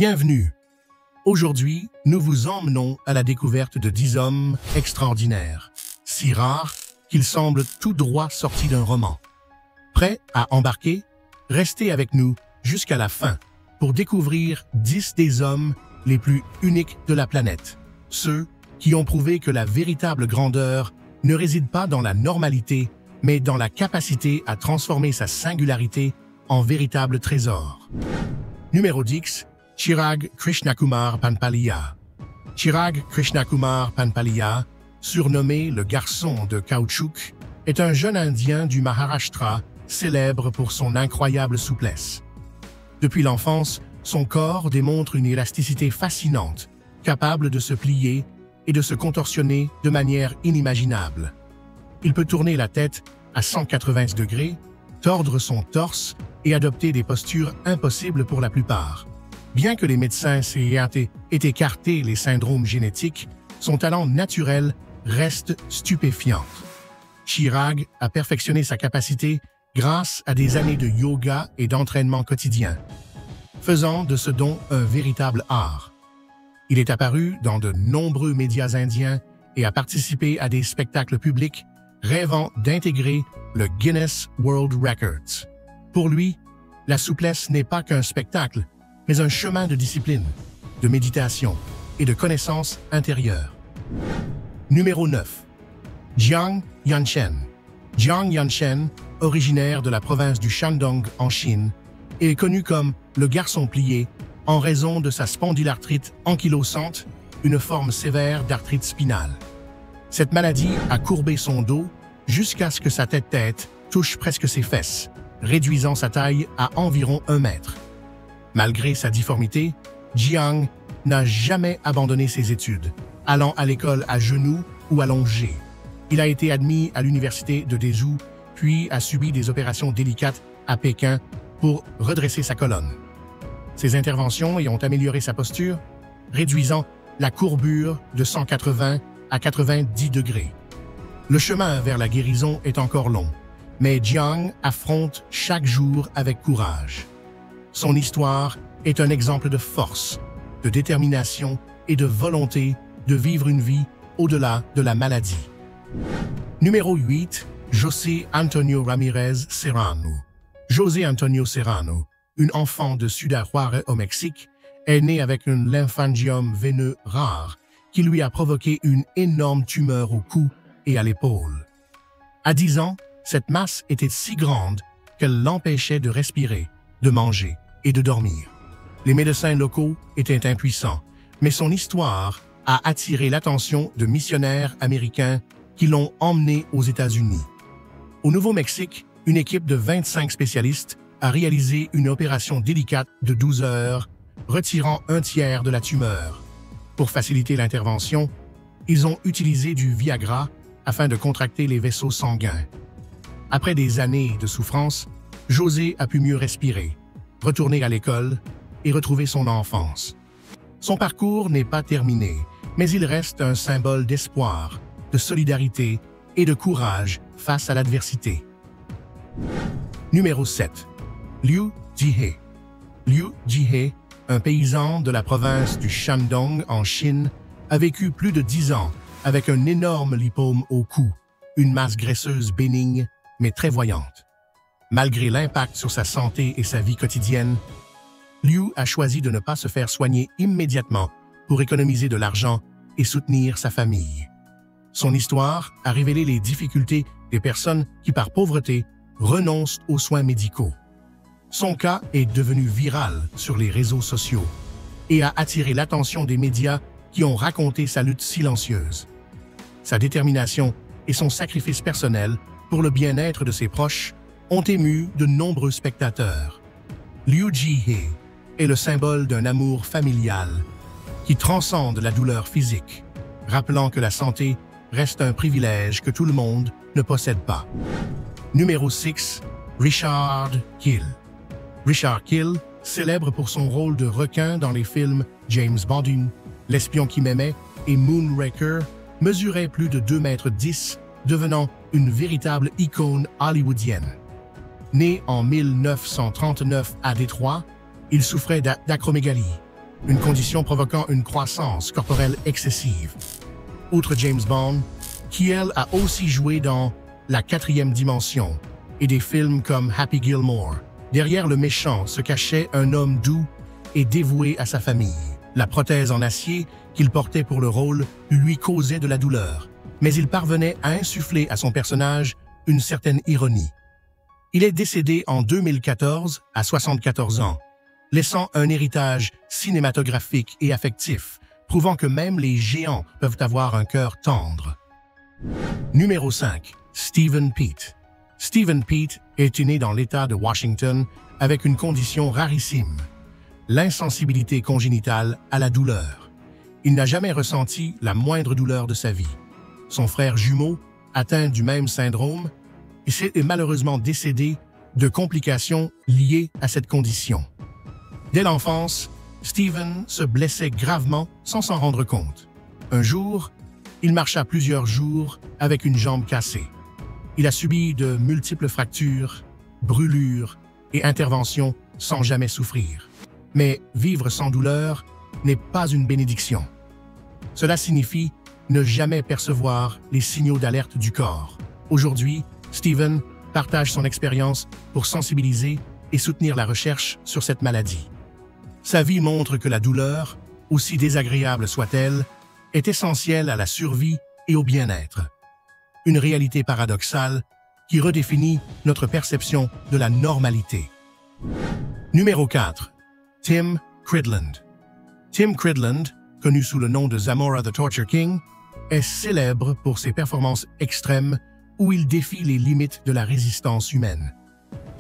Bienvenue. Aujourd'hui, nous vous emmenons à la découverte de 10 hommes extraordinaires, si rares qu'ils semblent tout droit sortis d'un roman. Prêts à embarquer? Restez avec nous jusqu'à la fin pour découvrir 10 des hommes les plus uniques de la planète. Ceux qui ont prouvé que la véritable grandeur ne réside pas dans la normalité, mais dans la capacité à transformer sa singularité en véritable trésor. Numéro 10. Chirag Krishnakumar Panpaliya. Chirag Krishnakumar Panpaliya, surnommé le garçon de caoutchouc, est un jeune Indien du Maharashtra célèbre pour son incroyable souplesse. Depuis l'enfance, son corps démontre une élasticité fascinante, capable de se plier et de se contorsionner de manière inimaginable. Il peut tourner la tête à 180 degrés, tordre son torse et adopter des postures impossibles pour la plupart. Bien que les médecins aient écarté les syndromes génétiques, son talent naturel reste stupéfiant. Chirag a perfectionné sa capacité grâce à des années de yoga et d'entraînement quotidien, faisant de ce don un véritable art. Il est apparu dans de nombreux médias indiens et a participé à des spectacles publics, rêvant d'intégrer le Guinness World Records. Pour lui, la souplesse n'est pas qu'un spectacle, mais un chemin de discipline, de méditation et de connaissance intérieure. Numéro 9. Jiang Yanchen. Jiang Yanchen, originaire de la province du Shandong en Chine, est connu comme le garçon plié en raison de sa spondylarthrite ankylosante, une forme sévère d'arthrite spinale. Cette maladie a courbé son dos jusqu'à ce que sa tête touche presque ses fesses, réduisant sa taille à environ 1 mètre. Malgré sa difformité, Jiang n'a jamais abandonné ses études, allant à l'école à genoux ou allongé. Il a été admis à l'université de Dezhou, puis a subi des opérations délicates à Pékin pour redresser sa colonne. Ces interventions y ont amélioré sa posture, réduisant la courbure de 180 à 90 degrés. Le chemin vers la guérison est encore long, mais Jiang affronte chaque jour avec courage. Son histoire est un exemple de force, de détermination et de volonté de vivre une vie au-delà de la maladie. Numéro 8. José Antonio Ramirez Serrano. José Antonio Serrano, une enfant de Ciudad Juárez au Mexique, est né avec un lymphangiome veineux rare qui lui a provoqué une énorme tumeur au cou et à l'épaule. À 10 ans, cette masse était si grande qu'elle l'empêchait de respirer, de manger et de dormir. Les médecins locaux étaient impuissants, mais son histoire a attiré l'attention de missionnaires américains qui l'ont emmené aux États-Unis. Au Nouveau-Mexique, une équipe de 25 spécialistes a réalisé une opération délicate de 12 heures, retirant 1/3 de la tumeur. Pour faciliter l'intervention, ils ont utilisé du Viagra afin de contracter les vaisseaux sanguins. Après des années de souffrance, José a pu mieux respirer, retourner à l'école et retrouver son enfance. Son parcours n'est pas terminé, mais il reste un symbole d'espoir, de solidarité et de courage face à l'adversité. Numéro 7. Liu Jihe. Liu Jihe, un paysan de la province du Shandong en Chine, a vécu plus de 10 ans avec un énorme lipome au cou, une masse graisseuse bénigne mais très voyante. Malgré l'impact sur sa santé et sa vie quotidienne, Liu a choisi de ne pas se faire soigner immédiatement pour économiser de l'argent et soutenir sa famille. Son histoire a révélé les difficultés des personnes qui, par pauvreté, renoncent aux soins médicaux. Son cas est devenu viral sur les réseaux sociaux et a attiré l'attention des médias qui ont raconté sa lutte silencieuse. Sa détermination et son sacrifice personnel pour le bien-être de ses proches ont ému de nombreux spectateurs. Liu Jihe est le symbole d'un amour familial qui transcende la douleur physique, rappelant que la santé reste un privilège que tout le monde ne possède pas. Numéro 6. Richard Kiel. Richard Kiel, célèbre pour son rôle de requin dans les films James Bond, L'espion qui m'aimait et Moonraker, mesurait plus de 2,10 mètres, devenant une véritable icône hollywoodienne. Né en 1939 à Détroit, il souffrait d'acromégalie, une condition provoquant une croissance corporelle excessive. Outre James Bond, Kiel a aussi joué dans La quatrième dimension et des films comme Happy Gilmore. Derrière le méchant se cachait un homme doux et dévoué à sa famille. La prothèse en acier qu'il portait pour le rôle lui causait de la douleur, mais il parvenait à insuffler à son personnage une certaine ironie. Il est décédé en 2014 à 74 ans, laissant un héritage cinématographique et affectif, prouvant que même les géants peuvent avoir un cœur tendre. Numéro 5. Steven Peat. Steven Peat est né dans l'État de Washington avec une condition rarissime, l'insensibilité congénitale à la douleur. Il n'a jamais ressenti la moindre douleur de sa vie. Son frère jumeau, atteint du même syndrome, est malheureusement décédé de complications liées à cette condition. Dès l'enfance, Steven se blessait gravement sans s'en rendre compte. Un jour, il marcha plusieurs jours avec une jambe cassée. Il a subi de multiples fractures, brûlures et interventions sans jamais souffrir. Mais vivre sans douleur n'est pas une bénédiction. Cela signifie ne jamais percevoir les signaux d'alerte du corps. Aujourd'hui, Steven partage son expérience pour sensibiliser et soutenir la recherche sur cette maladie. Sa vie montre que la douleur, aussi désagréable soit-elle, est essentielle à la survie et au bien-être. Une réalité paradoxale qui redéfinit notre perception de la normalité. Numéro 4. Tim Cridland. Tim Cridland, connu sous le nom de Zamora the Torture King, est célèbre pour ses performances extrêmes où il défie les limites de la résistance humaine.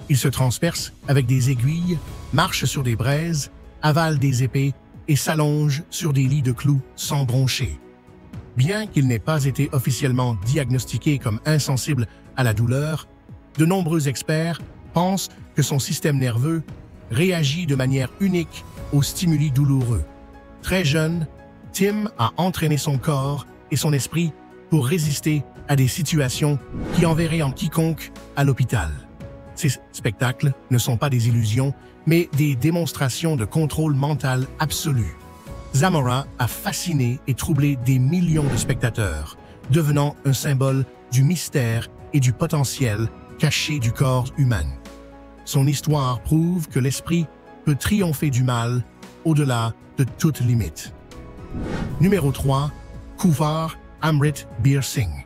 Il se transperce avec des aiguilles, marche sur des braises, avale des épées et s'allonge sur des lits de clous sans broncher. Bien qu'il n'ait pas été officiellement diagnostiqué comme insensible à la douleur, de nombreux experts pensent que son système nerveux réagit de manière unique aux stimuli douloureux. Très jeune, Tim a entraîné son corps et son esprit pour résister à des situations qui enverraient en quiconque à l'hôpital. Ces spectacles ne sont pas des illusions, mais des démonstrations de contrôle mental absolu. Zamora a fasciné et troublé des millions de spectateurs, devenant un symbole du mystère et du potentiel caché du corps humain. Son histoire prouve que l'esprit peut triompher du mal au-delà de toute limite. Numéro 3. Kuvar Amrit Bir Singh.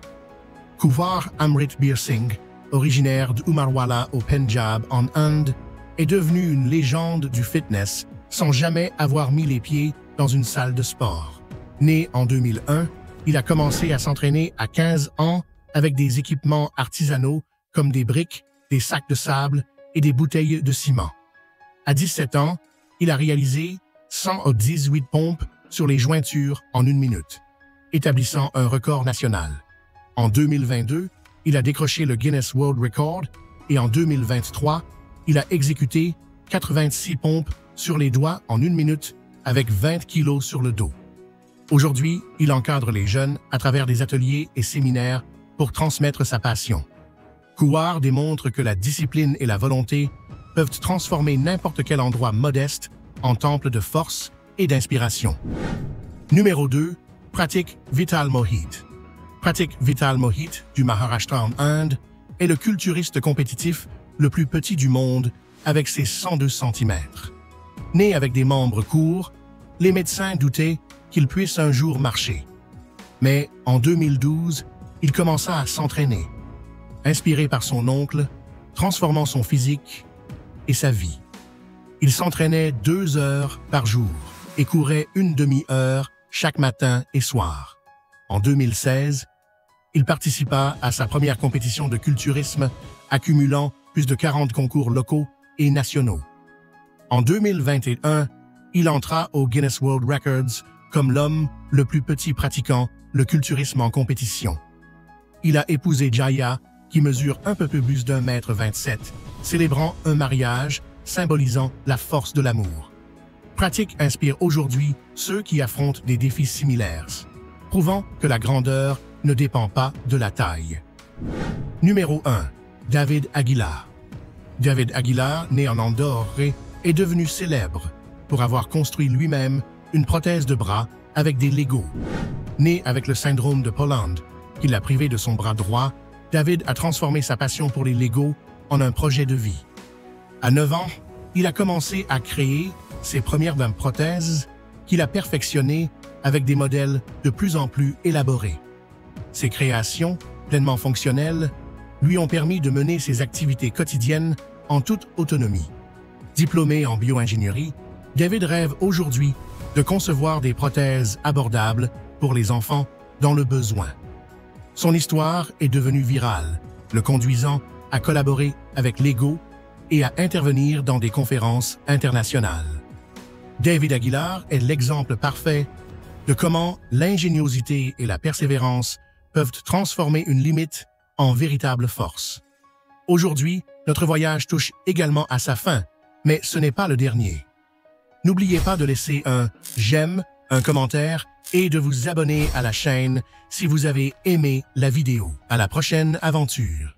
Kuvar Amrit Bir Singh, originaire d'Umarwala au Pendjab en Inde, est devenu une légende du fitness sans jamais avoir mis les pieds dans une salle de sport. Né en 2001, il a commencé à s'entraîner à 15 ans avec des équipements artisanaux comme des briques, des sacs de sable et des bouteilles de ciment. À 17 ans, il a réalisé 118 pompes sur les jointures en 1 minute, établissant un record national. En 2022, il a décroché le Guinness World Record et en 2023, il a exécuté 86 pompes sur les doigts en 1 minute avec 20 kilos sur le dos. Aujourd'hui, il encadre les jeunes à travers des ateliers et séminaires pour transmettre sa passion. Kuvar démontre que la discipline et la volonté peuvent transformer n'importe quel endroit modeste en temple de force et d'inspiration. Numéro 2. Pratik Vital Mohit. Pratik Vital Mohit du Maharashtra en Inde est le culturiste compétitif le plus petit du monde avec ses 102 cm. Né avec des membres courts, les médecins doutaient qu'il puisse un jour marcher. Mais en 2012, il commença à s'entraîner, inspiré par son oncle, transformant son physique et sa vie. Il s'entraînait 2 heures par jour et courait 1 demi-heure chaque matin et soir. En 2016, il participa à sa première compétition de culturisme, accumulant plus de 40 concours locaux et nationaux. En 2021, il entra au Guinness World Records comme l'homme le plus petit pratiquant le culturisme en compétition. Il a épousé Jaya, qui mesure un peu plus d'1,27 m, célébrant un mariage symbolisant la force de l'amour. Pratik inspire aujourd'hui ceux qui affrontent des défis similaires, prouvant que la grandeur ne dépend pas de la taille. Numéro 1. David Aguilar. David Aguilar, né en Andorre, est devenu célèbre pour avoir construit lui-même une prothèse de bras avec des Legos. Né avec le syndrome de Poland, qui l'a privé de son bras droit, David a transformé sa passion pour les Legos en un projet de vie. À 9 ans, il a commencé à créer ses premières prothèses qu'il a perfectionnées avec des modèles de plus en plus élaborés. Ses créations, pleinement fonctionnelles, lui ont permis de mener ses activités quotidiennes en toute autonomie. Diplômé en bio-ingénierie, David rêve aujourd'hui de concevoir des prothèses abordables pour les enfants dans le besoin. Son histoire est devenue virale, le conduisant à collaborer avec Lego et à intervenir dans des conférences internationales. David Aguilar est l'exemple parfait de comment l'ingéniosité et la persévérance peuvent transformer une limite en véritable force. Aujourd'hui, notre voyage touche également à sa fin, mais ce n'est pas le dernier. N'oubliez pas de laisser un j'aime, un commentaire et de vous abonner à la chaîne si vous avez aimé la vidéo. À la prochaine aventure!